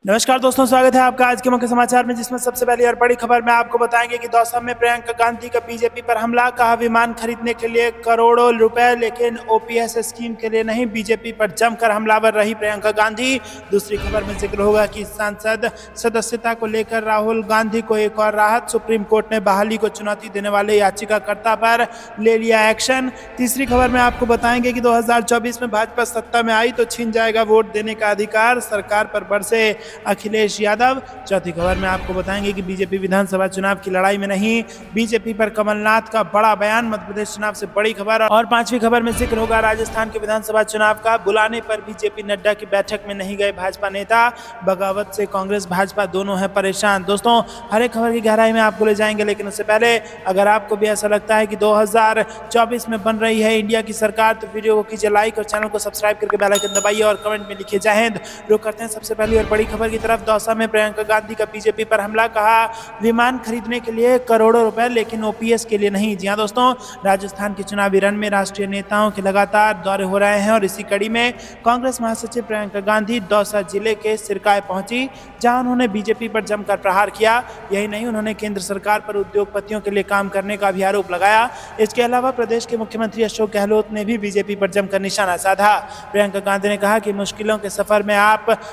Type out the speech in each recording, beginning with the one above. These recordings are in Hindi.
नमस्कार दोस्तों, स्वागत है आपका आज के मुख्य समाचार में, जिसमें सबसे पहली और बड़ी खबर में आपको बताएंगे कि दौसा में प्रियंका गांधी का बीजेपी पर हमला। कहा विमान खरीदने के लिए करोड़ों रुपए, लेकिन ओपीएस स्कीम के लिए नहीं। बीजेपी पर जमकर हमलावर रही प्रियंका गांधी। दूसरी खबर में जिक्र होगा कि सांसद सदस्यता को लेकर राहुल गांधी को एक और राहत। सुप्रीम कोर्ट ने बहाली को चुनौती देने वाले याचिकाकर्ता पर ले लिया एक्शन। तीसरी खबर में आपको बताएंगे कि 2024 में भाजपा सत्ता में आई तो छीन जाएगा वोट देने का अधिकार, सरकार पर बरसे अखिलेश यादव। चौथी खबर में आपको बताएंगे कि बीजेपी विधानसभा चुनाव की लड़ाई में नहीं, बीजेपी पर कमलनाथ का बड़ा बयान, मध्य प्रदेश चुनाव से बड़ी खबर। और पांचवी खबर में जिक्र होगा राजस्थान के विधानसभा चुनाव का। बुलाने पर भी जेपी नड्डा की बैठक में नहीं गए भाजपा नेता। बगावत से कांग्रेस भाजपा दोनों है परेशान। दोस्तों, हर एक खबर की गहराई में आपको ले जाएंगे, लेकिन उससे पहले अगर आपको भी ऐसा लगता है कि 2024 में बन रही है इंडिया की सरकार, तो वीडियो को कीजिए लाइक और चैनल को सब्सक्राइब करके बेल आइकन दबाइए और कमेंट में लिखिए जय हिंद। रुक करते हैं सबसे पहली और बड़ी खबर की तरफ। दौसा में प्रियंका गांधी का बीजेपी पर हमला। कहा विमान खरीदने के लिए करोड़ों रुपए, लेकिन ओपीएस के लिए नहीं। जी हां दोस्तों, राजस्थान के चुनावी रण में राष्ट्रीय नेताओं के लगातार दौरे हो रहे हैं और इसी कड़ी में कांग्रेस महासचिव प्रियंका गांधी दौसा जिले के सिरकाय पहुंची, जहां उन्होंने बीजेपी पर जमकर प्रहार किया। यही नहीं, उन्होंने केंद्र सरकार पर उद्योगपतियों के लिए काम करने का भी आरोप लगाया। इसके अलावा प्रदेश के मुख्यमंत्री अशोक गहलोत ने भी बीजेपी पर जमकर निशाना साधा। प्रियंका गांधी ने कहा कि मुश्किलों के सफर में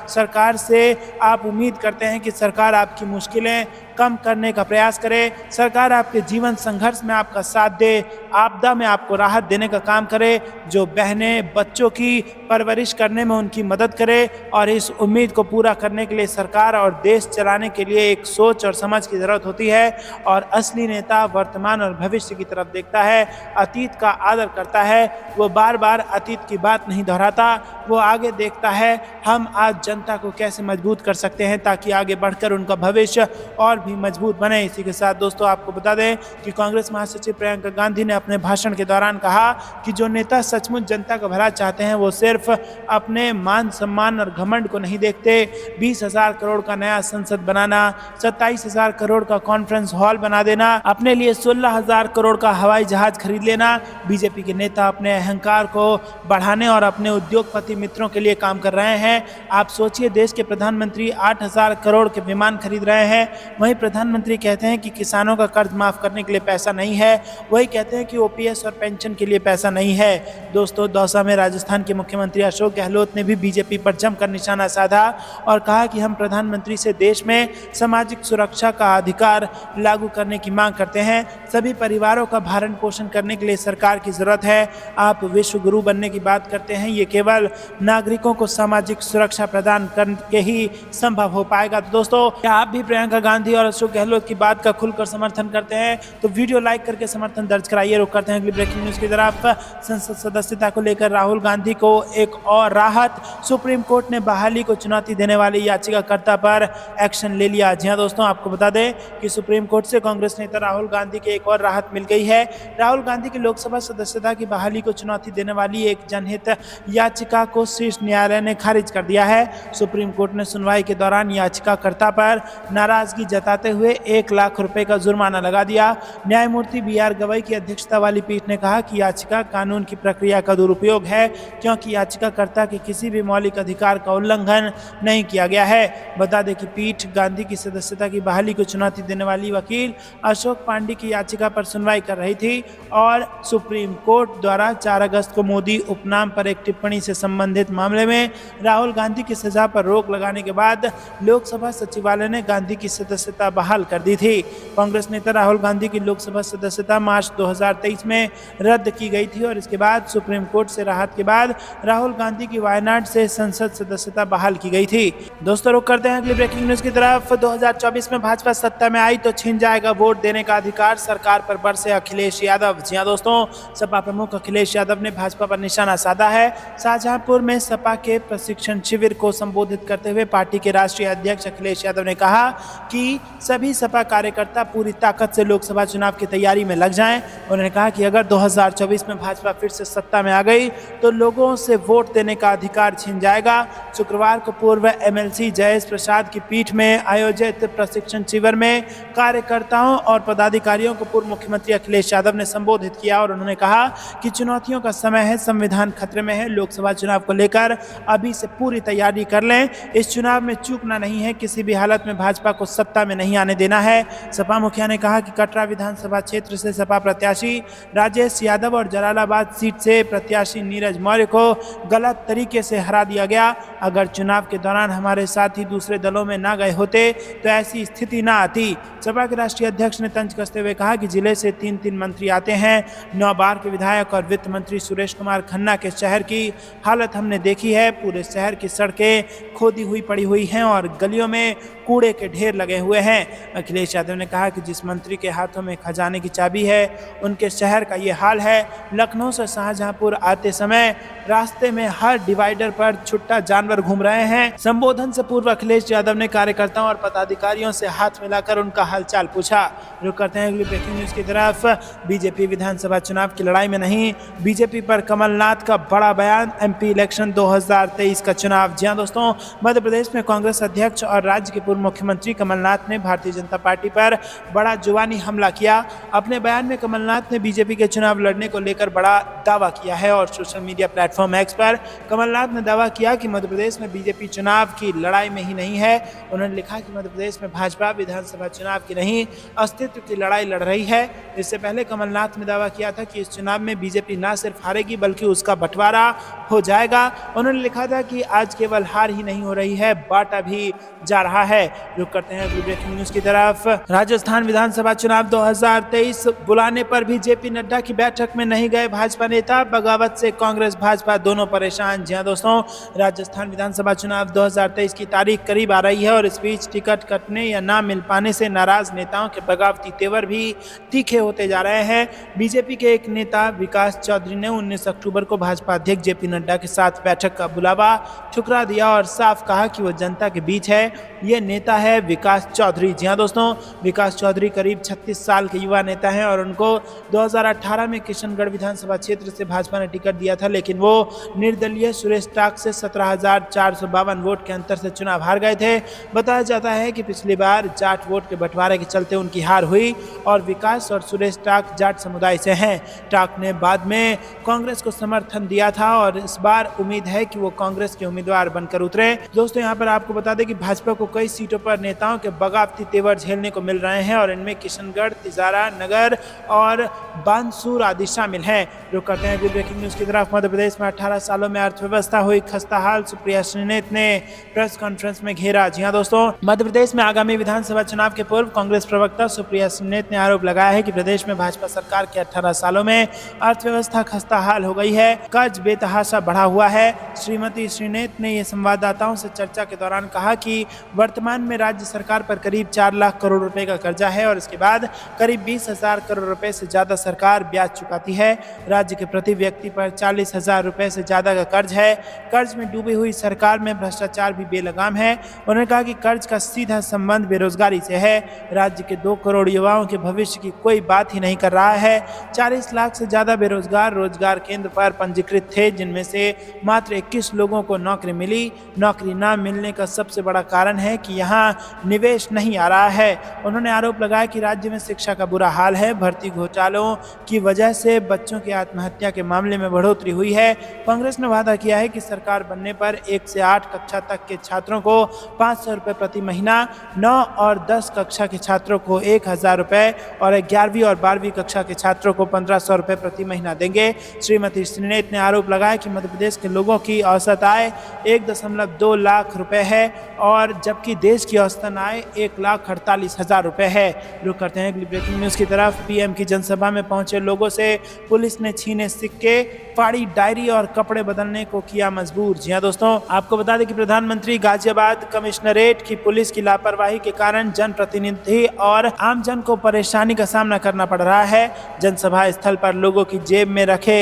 सरकार से आप उम्मीद करते हैं कि सरकार आपकी मुश्किलें कम करने का प्रयास करे, सरकार आपके जीवन संघर्ष में आपका साथ दे, आपदा में आपको राहत देने का काम करे, जो बहनें बच्चों की परवरिश करने में उनकी मदद करे। और इस उम्मीद को पूरा करने के लिए सरकार और देश चलाने के लिए एक सोच और समझ की जरूरत होती है। और असली नेता वर्तमान और भविष्य की तरफ देखता है, अतीत का आदर करता है, वो बार बार अतीत की बात नहीं दोहराता, वो आगे देखता है हम आज जनता को कैसे मजबूत कर सकते हैं ताकि आगे बढ़कर उनका भविष्य और भी मजबूत बने। इसी के साथ दोस्तों, आपको बता दें कि कांग्रेस महासचिव प्रियंका गांधी ने अपने भाषण के दौरान कहा कि जो नेता सचमुच जनता का भला चाहते हैं वो सिर्फ अपने मान सम्मान और घमंड को नहीं देखते। 20,000 करोड़ का नया संसद बनाना, 27,000 करोड़ का कॉन्फ्रेंस हॉल बना देना, अपने लिए 16,000 करोड़ का हवाई जहाज खरीद लेना। बीजेपी के नेता अपने अहंकार को बढ़ाने और अपने उद्योगपति मित्रों के लिए काम कर रहे हैं। आप सोचिए, देश के प्रधानमंत्री 8,000 करोड़ के विमान खरीद रहे हैं, वहीं प्रधानमंत्री कहते हैं कि किसानों का कर्ज माफ करने के लिए पैसा नहीं है, वही कहते हैं कि ओपीएस और पेंशन के लिए पैसा नहीं है। दोस्तों, दौसा में राजस्थान के मुख्यमंत्री अशोक गहलोत ने भी बीजेपी पर जमकर निशाना साधा और कहा कि हम प्रधानमंत्री से देश में सामाजिक सुरक्षा का अधिकार लागू करने की मांग करते हैं। सभी परिवारों का भरण पोषण करने के लिए सरकार की जरूरत है। आप विश्व गुरु बनने की बात करते हैं, ये केवल नागरिकों को सामाजिक सुरक्षा प्रदान करके ही संभव हो पाएगा। तो दोस्तों, क्या आप भी प्रियंका गांधी और अशोक गहलोत की बात का खुलकर समर्थन करते हैं? तो वीडियो लाइक करके समर्थन दर्ज कराइए। रुक करते हैं अगली ब्रेकिंग न्यूज की तरफ। संसद सदस्यता को लेकर राहुल गांधी को एक और राहत। सुप्रीम कोर्ट ने बहाली को चुनौती देने वाले याचिकाकर्ता पर एक्शन ले लिया। जी हां दोस्तों, आपको बता दें कि सुप्रीम कोर्ट से कांग्रेस नेता राहुल गांधी की एक और राहत मिल गई है। राहुल गांधी की लोकसभा सदस्यता की बहाली को चुनौती देने वाली एक जनहित याचिका को शीर्ष न्यायालय ने खारिज कर दिया है। सुप्रीम कोर्ट ने सुनवाई के दौरान याचिकाकर्ता पर नाराजगी जताते हुए 1 लाख रुपए का जुर्माना लगा दिया। न्यायमूर्ति BR गवई की अध्यक्षता वाली पीठ ने कहा कि याचिका कानून की प्रक्रिया का दुरुपयोग है, क्योंकि याचिकाकर्ता के किसी भी मौलिक अधिकार का उल्लंघन नहीं किया गया है। बता दें कि पीठ गांधी की सदस्यता की बहाली को चुनौती देने वाली वकील अशोक पांडे की याचिका पर सुनवाई कर रही थी और सुप्रीम कोर्ट द्वारा 4 अगस्त को मोदी उपनाम पर एक टिप्पणी से संबंधित मामले में राहुल गांधी की सजा पर रोक लगाने के बाद लोकसभा सचिवालय ने गांधी की सदस्यता बहाल कर दी थी। कांग्रेस नेता राहुल गांधी की लोकसभा सदस्यता मार्च 2023 में रद्द की गई थी और इसके बाद सुप्रीम कोर्ट से राहत के बाद राहुल गांधी की वायनाड से संसद सदस्यता बहाल की गई थी। दोस्तों, रुक करते हैं अगली ब्रेकिंग न्यूज की तरफ। 2024 में भाजपा सत्ता में आई तो छीन जाएगा वोट देने का अधिकार, सरकार पर बरसे अखिलेश यादव। जी हां दोस्तों, सपा प्रमुख अखिलेश यादव ने भाजपा पर निशाना साधा है। शाहजहांपुर में सपा के प्रशिक्षण शिविर को संबोधित करते हुए पार्टी के राष्ट्रीय अध्यक्ष अखिलेश यादव ने कहा कि सभी सपा कार्यकर्ता पूरी ताकत से लोकसभा चुनाव की तैयारी में लग जाएं। उन्होंने कहा कि अगर 2024 में भाजपा फिर से सत्ता में आ गई तो लोगों से वोट देने का अधिकार छिन जाएगा। शुक्रवार को पूर्व एमएलसी जयेश प्रसाद की पीठ में आयोजित प्रशिक्षण शिविर में कार्यकर्ताओं और पदाधिकारियों को पूर्व मुख्यमंत्री अखिलेश यादव ने संबोधित किया और उन्होंने कहा कि चुनौतियों का समय है, संविधान खतरे में है, लोकसभा चुनाव को लेकर अभी से पूरी तैयारी कर लें। इस चुनाव में चूकना नहीं है, किसी भी हालत में भाजपा को सत्ता में नहीं आने देना है। सपा मुखिया ने कहा कि कटरा विधानसभा क्षेत्र से सपा प्रत्याशी राजेश यादव और जलालाबाद सीट से प्रत्याशी नीरज मौर्य को गलत तरीके से हरा दिया गया। अगर चुनाव के दौरान हमारे साथी दूसरे दलों में ना गए होते तो ऐसी स्थिति ना आती। सपा के राष्ट्रीय अध्यक्ष ने तंज कसते हुए कहा कि जिले से 3 मंत्री आते हैं। 9 बार के विधायक और वित्त मंत्री सुरेश कुमार खन्ना के शहर की हालत हमने देखी है। पूरे शहर की सड़कें खोदी हुई पड़ी हुई हैं और गलियों में कूड़े के ढेर लगे हुए हैं। अखिलेश यादव ने कहा कि जिस मंत्री के हाथों में खजाने की चाबी है उनके शहर का ये हाल है। लखनऊ से शाहजहांपुर आते समय रास्ते में हर डिवाइडर पर छुट्टा जानवर घूम रहे हैं। संबोधन से पूर्व अखिलेश यादव ने कार्यकर्ताओं और पदाधिकारियों से हाथ मिलाकर उनका हालचाल पूछा। रुक करते हैं अगली ब्रेकिंग न्यूज की तरफ। बीजेपी विधानसभा चुनाव की लड़ाई में नहीं, बीजेपी पर कमलनाथ का बड़ा बयान। एमपी इलेक्शन 2023 का चुनाव। जी हां दोस्तों, मध्य प्रदेश में कांग्रेस अध्यक्ष और राज्य के पूर्व मुख्यमंत्री कमलनाथ ने भारतीय जनता पार्टी पर बड़ा जुबानी हमला किया। अपने बयान में कमलनाथ ने बीजेपी के चुनाव लड़ने को लेकर बड़ा दावा किया है और सोशल मीडिया प्लेटफॉर्म एक्स पर कमलनाथ ने दावा किया कि मध्य प्रदेश में बीजेपी चुनाव की लड़ाई में ही नहीं है। उन्होंने लिखा कि मध्य प्रदेश में भाजपा विधानसभा चुनाव की नहीं, अस्तित्व की लड़ाई लड़ रही है। इससे पहले कमलनाथ ने दावा किया था कि इस चुनाव में बीजेपी न सिर्फ हारेगी बल्कि उसका बंटवारा हो जाएगा। उन्होंने लिखा था कि आज केवल हार ही नहीं हो रही है, बांटा भी जा रहा है। रुक करते हैं अगली ब्रेकिंग न्यूज की तरफ। राजस्थान विधानसभा चुनाव 2023 बुलाने पर भी जेपी नड्डा की बैठक में नहीं गए भाजपा नेता। बगावत से कांग्रेस भाजपा दोनों परेशान। जी हां दोस्तों, राजस्थान विधानसभा चुनाव 2023 की तारीख करीब आ रही है और इस बीच टिकट कटने या ना मिल पाने से नाराज नेताओं के बगावती तेवर भी तीखे होते जा रहे हैं। बीजेपी के एक नेता विकास चौधरी ने 19 अक्टूबर को भाजपा अध्यक्ष जेपी नड्डा के साथ बैठक का बुलावा ठुकरा दिया और साफ कहा कि वो जनता के बीच है। ये नेता है विकास चौधरी। जी हां दोस्तों, विकास चौधरी करीब 36 साल के युवा नेता हैं और उनको 2018 में किशनगढ़ विधानसभा क्षेत्र से भाजपा ने टिकट दिया था, लेकिन वो निर्दलीय सुरेश टाक से 17,452 वोट के अंतर से चुनाव हार गए थे। बताया जाता है कि पिछली बार जाट वोट के बंटवारे के चलते उनकी हार हुई और विकास और सुरेश टाक जाट समुदाय से हैं। टाक ने बाद में कांग्रेस को समर्थन दिया था और इस बार उम्मीद है कि वो कांग्रेस के उम्मीदवार बनकर उतरे। दोस्तों, यहाँ पर आपको बता दें कि भाजपा को कई सीटों पर नेताओं के बगावती तेवर झेलने को मिल रहे हैं और इनमें किशनगढ़, तिजारा, नगर और बानसूर आदि शामिल हैं। रुक करते हैं अगली ब्रेकिंग न्यूज की तरफ। मध्य प्रदेश में 18 सालों में अर्थव्यवस्था हुई खस्ताहाल, सुप्रिया श्रीनेत ने प्रेस कॉन्फ्रेंस में घेरा। जी हां दोस्तों, मध्य प्रदेश में आगामी विधानसभा चुनाव के पूर्व कांग्रेस प्रवक्ता सुप्रिया श्रीनेत ने आरोप लगाया है कि प्रदेश में भाजपा सरकार के 18 सालों में अर्थव्यवस्था खस्ताहाल हो गई है, कर्ज बेतहाशा बढ़ा हुआ है। श्रीमती श्रीनेत ने ये संवाददाताओं से चर्चा के दौरान कहा कि वर्तमान में राज्य सरकार पर करीब 4 लाख करोड़ रुपए का कर्जा है और इसके बाद करीब 20,000 करोड़ रुपए से ज्यादा सरकार ब्याज चुकाती है। राज्य के प्रति व्यक्ति पर 40,000 रुपए से ज्यादा का कर्ज है। कर्ज में डूबी हुई सरकार में भ्रष्टाचार भी बेलगाम है। उन्होंने कहा कि कर्ज का सीधा संबंध बेरोजगारी से है। राज्य के 2 करोड़ युवाओं के भविष्य की कोई बात ही नहीं कर रहा है। 40 लाख से ज्यादा बेरोजगार रोजगार केंद्र पर पंजीकृत थे, जिनमें से मात्र 21 लोगों को नौकरी मिली। नौकरी न मिलने का सबसे बड़ा कारण है कि यहाँ निवेश नहीं आ रहा है। उन्होंने आरोप लगाया कि राज्य में शिक्षा का बुरा हाल है। भर्ती घोटालों की वजह से बच्चों की आत्महत्या के मामले में बढ़ोतरी हुई है। कांग्रेस ने वादा किया है कि सरकार बनने पर 1 से 8 कक्षा तक के छात्रों को 500 रुपये प्रति महीना, 9 और 10 कक्षा के छात्रों को 1,000 रुपये और 11वीं और 12वीं कक्षा के छात्रों को 1,500 रुपये प्रति महीना देंगे। श्रीमती श्रीनेत ने आरोप लगाया कि मध्य प्रदेश के लोगों की औसत आय 1.2 लाख रुपए है और जबकि देश की औसतन आय 1,48,000 रुपए है। रुक करते हैं अगली ब्रेकिंग न्यूज की तरफ। पीएम की जनसभा में पहुंचे लोगों से पुलिस ने छीने सिक्के, फाड़ी डायरी और कपड़े बदलने को किया मजबूर। जी हां दोस्तों, आपको बता दें कि प्रधानमंत्री गाजियाबाद कमिश्नरेट की पुलिस की लापरवाही के कारण जनप्रतिनिधि और आमजन को परेशानी का सामना करना पड़ रहा है। जनसभा स्थल पर लोगों की जेब में रखे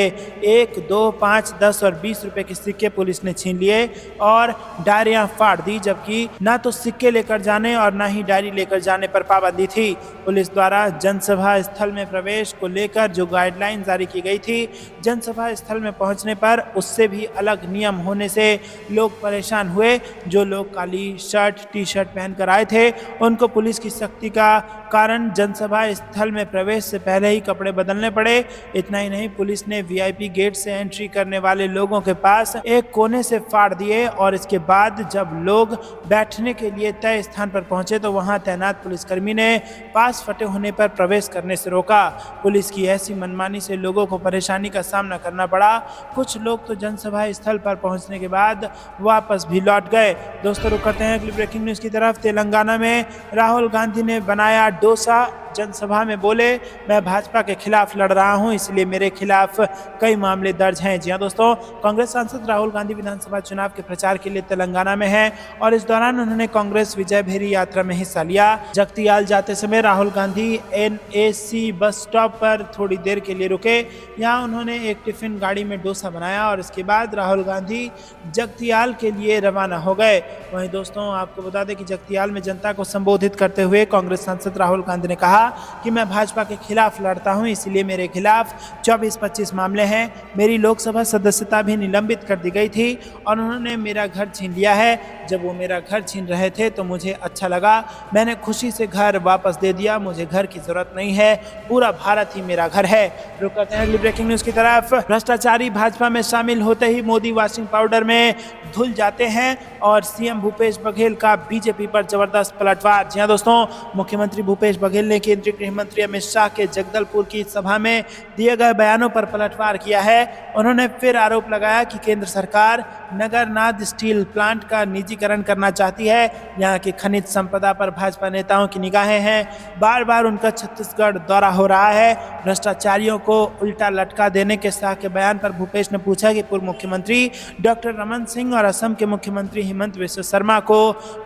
1, 2, 5, 10 और 20 रुपए के सिक्के पुलिस ने छीन लिए और डायरियां फाड़ दी, जबकि ना तो सिक्के लेकर जाने और ना ही ही डायरी लेकर जाने पर पाबंदी थी। पुलिस द्वारा जनसभा स्थल में प्रवेश को लेकर जो गाइडलाइन जारी की गई थी, जनसभा स्थल में पहुंचने पर उससे भी अलग नियम होने से लोग परेशान हुए। जो लोग काली शर्ट टी शर्ट पहनकर आए थे उनको पुलिस की सख्ती का कारण जनसभा स्थल में प्रवेश से पहले ही कपड़े बदलने पड़े। इतना ही नहीं, पुलिस ने वीआईपी गेट से एंट्री करने वाले लोगों के पास एक कोने से फाड़ दिए और इसके बाद जब लोग बैठने के लिए तय स्थान पर पहुंचे तो वहां तैनात पुलिसकर्मी ने पास फटे होने पर प्रवेश करने से रोका। पुलिस की ऐसी मनमानी से लोगों को परेशानी का सामना करना पड़ा। कुछ लोग तो जनसभा स्थल पर पहुंचने के बाद वापस भी लौट गए। दोस्तों, रुक करते हैं अगली ब्रेकिंग न्यूज की तरफ। तेलंगाना में राहुल गांधी ने बनाया डोसा। जनसभा में बोले, मैं भाजपा के खिलाफ लड़ रहा हूं, इसलिए मेरे खिलाफ कई मामले दर्ज हैं। जी हां दोस्तों, कांग्रेस सांसद राहुल गांधी विधानसभा चुनाव के प्रचार के लिए तेलंगाना में हैं और इस दौरान उन्होंने कांग्रेस विजय भेरी यात्रा में हिस्सा लिया। जगतियाल जाते समय Rahul Gandhi NAC bus stop पर थोड़ी देर के लिए रुके। यहाँ उन्होंने एक टिफिन गाड़ी में डोसा बनाया और इसके बाद राहुल गांधी जगतियाल के लिए रवाना हो गए। वहीं दोस्तों, आपको बता दें कि जगतियाल में जनता को संबोधित करते हुए कांग्रेस सांसद राहुल गांधी ने कहा कि मैं भाजपा के खिलाफ लड़ता हूं, इसलिए मेरे खिलाफ 24-25 मामले हैं। मेरी लोकसभा सदस्यता भी निलंबित कर दी गई थी और उन्होंने मेरा घर छीन लिया है। जब वो मेरा घर छीन रहे थे तो मुझे अच्छा लगा, मैंने खुशी से घर वापस दे दिया। मुझे घर की जरूरत नहीं है, पूरा भारत ही मेरा घर है। रुक करते हैं अगली ब्रेकिंग न्यूज की तरफ। भ्रष्टाचारी भाजपा में शामिल होते ही मोदी वॉशिंग पाउडर में धुल जाते हैं और सीएम भूपेश बघेल का बीजेपी पर जबरदस्त पलटवार। जी हां दोस्तों, मुख्यमंत्री भूपेश बघेल ने केंद्रीय गृह मंत्री अमित शाह के जगदलपुर की सभा में दिए गए बयानों पर पलटवार किया है। उन्होंने फिर आरोप लगाया कि केंद्र सरकार नगरनाद स्टील प्लांट का निजीकरण करना चाहती है। यहाँ की खनिज संपदा पर भाजपा नेताओं की निगाहें हैं। बार बार उनका छत्तीसगढ़ दौरा हो रहा है। भ्रष्टाचारियों को उल्टा लटका देने के शाह के बयान पर भूपेश ने पूछा कि पूर्व मुख्यमंत्री डॉक्टर रमन सिंह और असम के मुख्यमंत्री हेमंत बिस्वा शर्मा को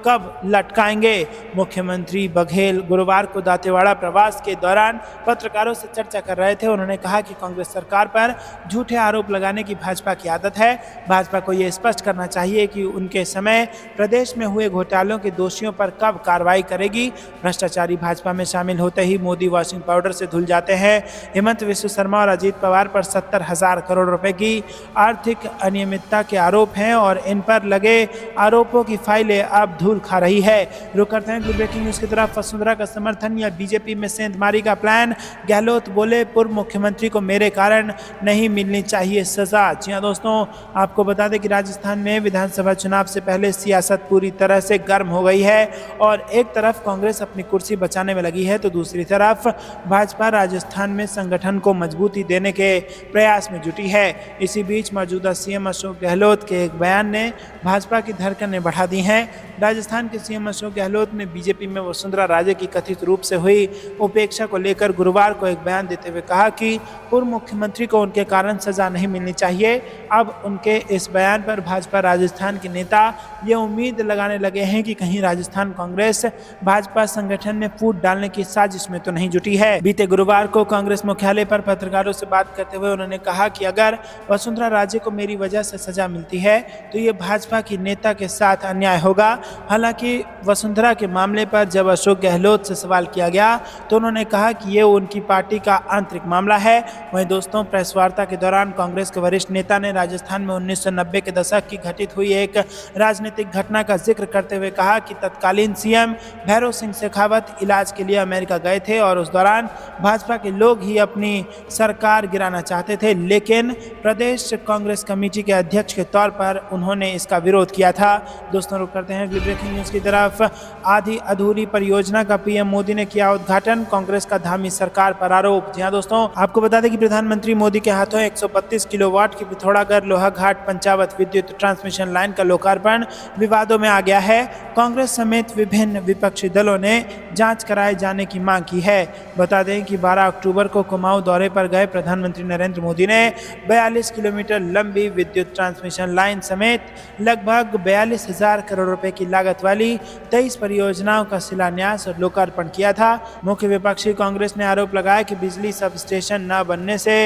कब लटकाएंगे। मुख्यमंत्री बघेल गुरुवार को दांतेवाड़ा प्रवास के दौरान पत्रकारों से चर्चा कर रहे थे। उन्होंने कहा कि कांग्रेस सरकार पर झूठे आरोप लगाने की भाजपा की आदत है। भाजपा को यह स्पष्ट करना चाहिए कि उनके समय प्रदेश में हुए घोटालों के दोषियों पर कब कार्रवाई करेगी। भ्रष्टाचारी भाजपा में शामिल होते ही मोदी वॉशिंग पाउडर से धुल जाते हैं। हेमंत बिस्वा शर्मा और अजीत पवार पर 70,000 करोड़ रुपए की आर्थिक अनियमितता के आरोप हैं और इन पर लगे आरोपों की फाइलें अब धूल खा रही है। रुक करते हैं ब्रेकिंग न्यूज की तरफ। वसुंधरा का समर्थन या बीजेपी में सेंधमारी का प्लान। गहलोत बोले, पूर्व मुख्यमंत्री को मेरे कारण नहीं मिलनी चाहिए सजा। जी हां दोस्तों, आपको बता दें कि राजस्थान में विधानसभा चुनाव से पहले सियासत पूरी तरह से गर्म हो गई है और एक तरफ कांग्रेस अपनी कुर्सी बचाने में लगी है तो दूसरी तरफ भाजपा राजस्थान में संगठन को मजबूती देने के प्रयास में जुटी है। इसी बीच मौजूदा सीएम अशोक गहलोत के एक बयान ने भाजपा की धड़कनें बढ़ा दी हैं। राजस्थान के सीएम अशोक गहलोत ने बीजेपी में वसुंधरा राजे की कथित रूप से हुई उपेक्षा को लेकर गुरुवार को एक बयान देते हुए कहा कि पूर्व मुख्यमंत्री को उनके कारण सजा नहीं मिलनी चाहिए। अब उनके इस बयान पर भाजपा राजस्थान के नेता ये उम्मीद लगाने लगे हैं कि कहीं राजस्थान कांग्रेस भाजपा संगठन में फूट डालने की साजिश में तो नहीं जुटी है। बीते गुरुवार को कांग्रेस मुख्यालय पर पत्रकारों से बात करते हुए उन्होंने कहा कि अगर वसुंधरा राजे को मेरी वजह से सजा मिलती है तो ये भाजपा की नेता के साथ अन्याय होगा। हालांकि वसुंधरा के मामले पर जब अशोक गहलोत से सवाल किया गया तो उन्होंने कहा कि ये उनकी पार्टी का आंतरिक मामला है। वहीं दोस्तों, प्रेस वार्ता के दौरान कांग्रेस के वरिष्ठ नेता ने राजस्थान में 1990 के दशक की घटित हुई एक राजनीतिक घटना का जिक्र करते हुए कहा कि तत्कालीन सीएम भैरव सिंह शेखावत इलाज के लिए अमेरिका गए थे और उस दौरान भाजपा के लोग ही अपनी सरकार गिराना चाहते थे, लेकिन प्रदेश कांग्रेस कमेटी के अध्यक्ष के तौर पर उन्होंने इसका विरोध किया था। दोस्तों, रुक करते हैं ब्रेकिंग न्यूज की तरफ। आधी अधूरी परियोजना का पीएम मोदी ने किया उद्घाटन। कांग्रेस का धामी सरकार पर आरोप। जी हां दोस्तों, आपको बता दें कि प्रधानमंत्री मोदी के हाथों 132 किलोवाट की पिथौरागढ़ लोहाघाट पंचावत विद्युत ट्रांसमिशन लाइन का लोकार्पण विवादों में आ गया है। कांग्रेस समेत विभिन्न विपक्षी दलों ने जांच कराए जाने की मांग की है। बता दें कि 12 अक्टूबर को कुमाऊं दौरे पर गए प्रधानमंत्री नरेंद्र मोदी ने 42 किलोमीटर लंबी विद्युत ट्रांसमिशन लाइन समेत लगभग 42,000 करोड़ रुपए की लागत वाली 23 परियोजनाओं का शिलान्यास और लोकार्पण किया था। मुख्य विपक्षी कांग्रेस ने आरोप लगाया कि बिजली सब स्टेशन न बनने से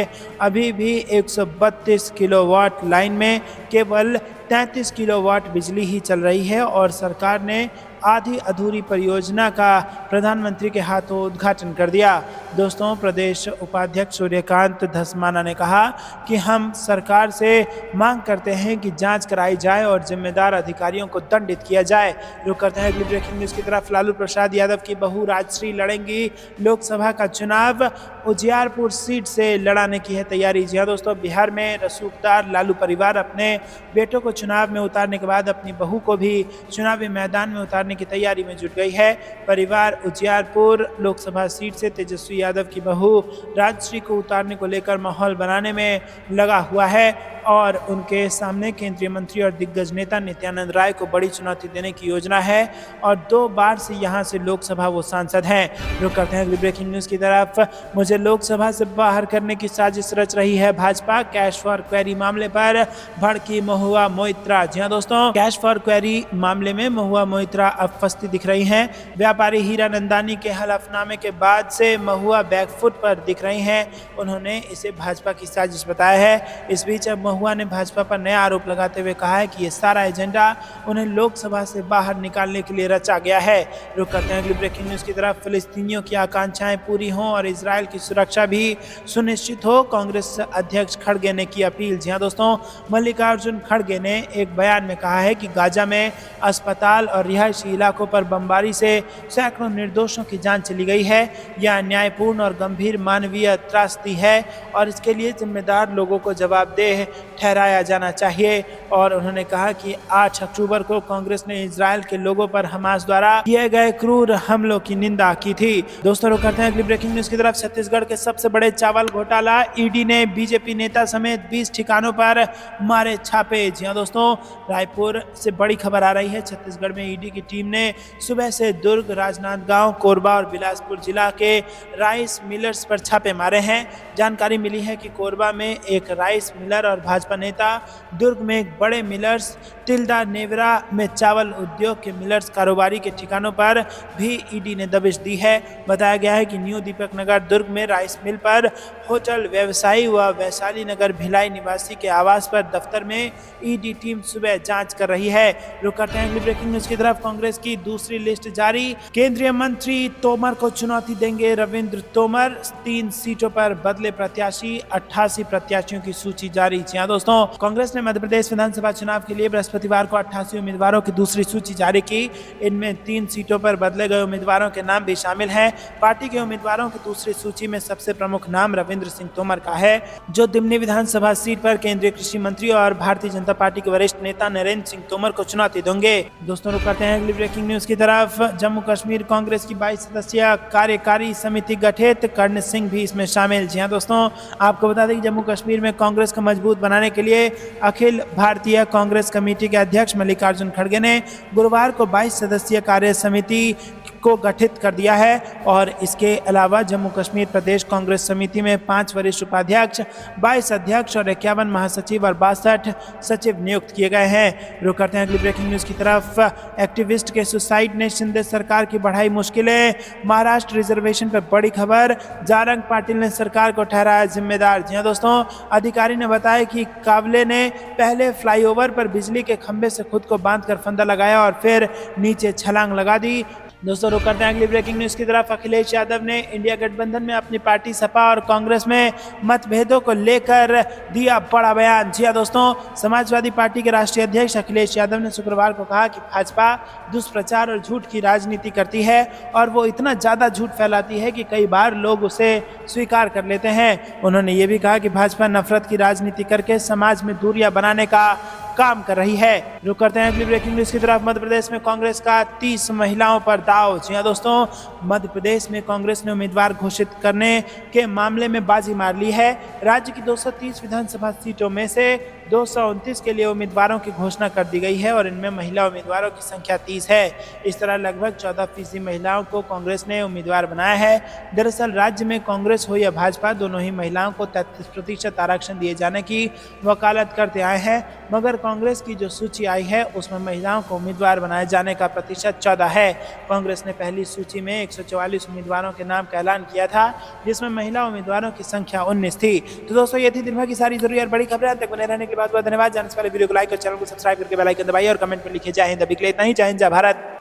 अभी भी 132 किलोवाट लाइन में केवल 33 किलोवाट बिजली ही चल रही है और सरकार ने आधी अधूरी परियोजना का प्रधानमंत्री के हाथों उद्घाटन कर दिया। दोस्तों, प्रदेश उपाध्यक्ष सूर्यकांत धस्माना ने कहा कि हम सरकार से मांग करते हैं कि जांच कराई जाए और जिम्मेदार अधिकारियों को दंडित किया जाए। रुक करते हैं अगली ब्रेकिंग न्यूज की तरफ। लालू प्रसाद यादव की बहू राजश्री लड़ेंगी लोकसभा का चुनाव, उजियारपुर सीट से लड़ाने की है तैयारी। जी हाँ दोस्तों, बिहार में रसूखदार लालू परिवार अपने बेटों को चुनाव में उतारने के बाद अपनी बहू को भी चुनावी मैदान में उतारने की तैयारी में जुट गई है। परिवार उजियारपुर लोकसभा सीट से तेजस्वी यादव की बहू राजश्री को उतारने को लेकर माहौल बनाने में लगा हुआ है और उनके सामने केंद्रीय मंत्री और दिग्गज नेता नित्यानंद राय को बड़ी चुनौती देने की योजना है और 2 बार से यहां से लोकसभा वो सांसद हैं। रुक करते हैं अगली ब्रेकिंग न्यूज की तरफ। मुझे लोकसभा से बाहर करने की साजिश रच रही है भाजपा, कैश फॉर क्वेरी मामले पर भड़की महुआ मोइत्रा। जी हाँ दोस्तों, कैश फॉर क्वेरी मामले में महुआ मोइत्रा अब फंसती दिख रही हैं। व्यापारी हीरा नंदानी के हलफनामे के बाद से महुआ बैकफुट पर दिख रही हैं। उन्होंने इसे भाजपा की साजिश बताया है। इस बीच अब महुआ ने भाजपा पर नया आरोप लगाते हुए कहा है कि ये सारा एजेंडा उन्हें लोकसभा से बाहर निकालने के लिए रचा गया है। रुक करते हैं अगली ब्रेकिंग न्यूज की तरफ। फिलिस्तीनियों की आकांक्षाएं पूरी हों और इजराइल की सुरक्षा भी सुनिश्चित हो, कांग्रेस अध्यक्ष खड़गे ने की अपील। जी हाँ दोस्तों, मल्लिकार्जुन खड़गे ने एक बयान में कहा है कि गाजा में अस्पताल और रिहायशी इलाकों पर बमबारी से सैकड़ों निर्दोषों की जान चली गई है। यह अन्यायपूर्ण और गंभीर मानवीय त्रासदी है और इसके लिए जिम्मेदार लोगों को जवाबदेह ठहराया जाना चाहिए। और उन्होंने कहा कि 8 अक्टूबर को कांग्रेस ने इजराइल के लोगों पर हमास द्वारा किए गए क्रूर हमलों की निंदा की थी। दोस्तों, रुक करते हैं अगली ब्रेकिंग न्यूज की तरफ। छत्तीसगढ़ के सबसे बड़े चावल घोटाला, ईडी ने बीजेपी नेता समेत 20 ठिकानों पर मारे छापे। जी हाँ दोस्तों, रायपुर से बड़ी खबर आ रही है। छत्तीसगढ़ में ईडी की टीम ने सुबह से दुर्ग, राजनांदगांव, कोरबा और बिलासपुर जिला के राइस मिलर्स पर छापे मारे हैं। जानकारी मिली है कि कोरबा में एक राइस मिलर और भाजपा नेता, दुर्ग में एक बड़े मिलर्स, तिल्दा नेवरा में चावल उद्योग के मिलर्स कारोबारी के ठिकानों पर भी ईडी ने दबिश दी है। बताया गया है कि न्यू दीपक नगर दुर्ग में राइस मिल पर, होटल व्यवसायी व वैशाली नगर भिलाई निवासी के आवास पर, दफ्तर में ईडी टीम सुबह जांच कर रही है। रुक करते हैं अगली ब्रेकिंग न्यूज की तरफ। कांग्रेस की दूसरी लिस्ट जारी, केंद्रीय मंत्री तोमर को चुनौती देंगे रविंद्र तोमर। 3 सीटों पर बदले प्रत्याशी, 88 प्रत्याशियों की सूची जारी। जी हाँ दोस्तों, कांग्रेस ने मध्य प्रदेश विधानसभा चुनाव के लिए बृहस्पतिवार को 88 उम्मीदवारों की दूसरी सूची जारी की। इनमें 3 सीटों पर बदले गए उम्मीदवारों के नाम भी शामिल हैं। पार्टी के उम्मीदवारों की दूसरी सूची में सबसे प्रमुख नाम रविंद्र सिंह तोमर का है, जो दिमनी विधानसभा सीट पर केंद्रीय कृषि मंत्री और भारतीय जनता पार्टी के वरिष्ठ नेता नरेंद्र सिंह तोमर को चुनौती देंगे। दोस्तों, रुक करते हैं अगली ब्रेकिंग न्यूज की तरफ। जम्मू कश्मीर कांग्रेस की 22 सदस्यीय कार्यकारी समिति गठित, कर्ण सिंह भी इसमें शामिल। जी हाँ दोस्तों, आपको बता दें कि जम्मू कश्मीर में कांग्रेस को मजबूत बनाने के लिए अखिल भारतीय कांग्रेस कमेटी के अध्यक्ष मल्लिकार्जुन खड़गे ने गुरुवार को 22 सदस्यीय कार्य समिति को गठित कर दिया है और इसके अलावा जम्मू कश्मीर प्रदेश कांग्रेस समिति में 5 वरिष्ठ उपाध्यक्ष, 22 अध्यक्ष और 51 महासचिव और 62 सचिव नियुक्त किए गए हैं। रुक करते हैं अगली ब्रेकिंग न्यूज की तरफ। एक्टिविस्ट के सुसाइड ने शिंदे सरकार की बढ़ाई मुश्किलें, महाराष्ट्र रिजर्वेशन पर बड़ी खबर, जारंग पाटिल ने सरकार को ठहराया जिम्मेदार। जी हाँ दोस्तों, अधिकारी ने बताया कि कावले ने पहले फ्लाईओवर पर बिजली के खंभे से खुद को बांधकर फंदा लगाया और फिर नीचे छलांग लगा दी। दोस्तों, रुक करते हैं अगली ब्रेकिंग न्यूज की तरफ। अखिलेश यादव ने इंडिया गठबंधन में अपनी पार्टी सपा और कांग्रेस में मतभेदों को लेकर दिया बड़ा बयान। जी हाँ दोस्तों, समाजवादी पार्टी के राष्ट्रीय अध्यक्ष अखिलेश यादव ने शुक्रवार को कहा कि भाजपा दुष्प्रचार और झूठ की राजनीति करती है और वो इतना ज़्यादा झूठ फैलाती है कि कई बार लोग उसे स्वीकार कर लेते हैं। उन्होंने ये भी कहा कि भाजपा नफरत की राजनीति करके समाज में दूरियां बनाने का काम कर रही है। रुक करते हैं अगली ब्रेकिंग न्यूज की तरफ। मध्य प्रदेश में कांग्रेस का 30 महिलाओं पर दाव। जी हाँ दोस्तों, मध्य प्रदेश में कांग्रेस ने उम्मीदवार घोषित करने के मामले में बाजी मार ली है। राज्य की 230 विधानसभा सीटों में से 229 के लिए उम्मीदवारों की घोषणा कर दी गई है और इनमें महिला उम्मीदवारों की संख्या 30 है। इस तरह लगभग 14% महिलाओं को कांग्रेस ने उम्मीदवार बनाया है। दरअसल राज्य में कांग्रेस हो या भाजपा, दोनों ही महिलाओं को 33% आरक्षण दिए जाने की वकालत करते आए हैं, मगर कांग्रेस की जो सूची आई है उसमें महिलाओं को उम्मीदवार बनाए जाने का प्रतिशत 14 है। कांग्रेस ने पहली सूची में 144 उम्मीदवारों के नाम का ऐलान किया था, जिसमें महिला उम्मीदवारों की संख्या 19 थी। तो दोस्तों, ये थी दिन भर की सारी जरूरी और बड़ी खबरें। तक बने रहने के लिए बहुत बहुत धन्यवाद। जानने से पहले वीडियो को लाइक और चैनल को सब्सक्राइब करके बेल आइकन दबाइए और कमेंट में लिखिए जय हिंद। अभी के लिए इतना ही। जय हिंद, जय भारत।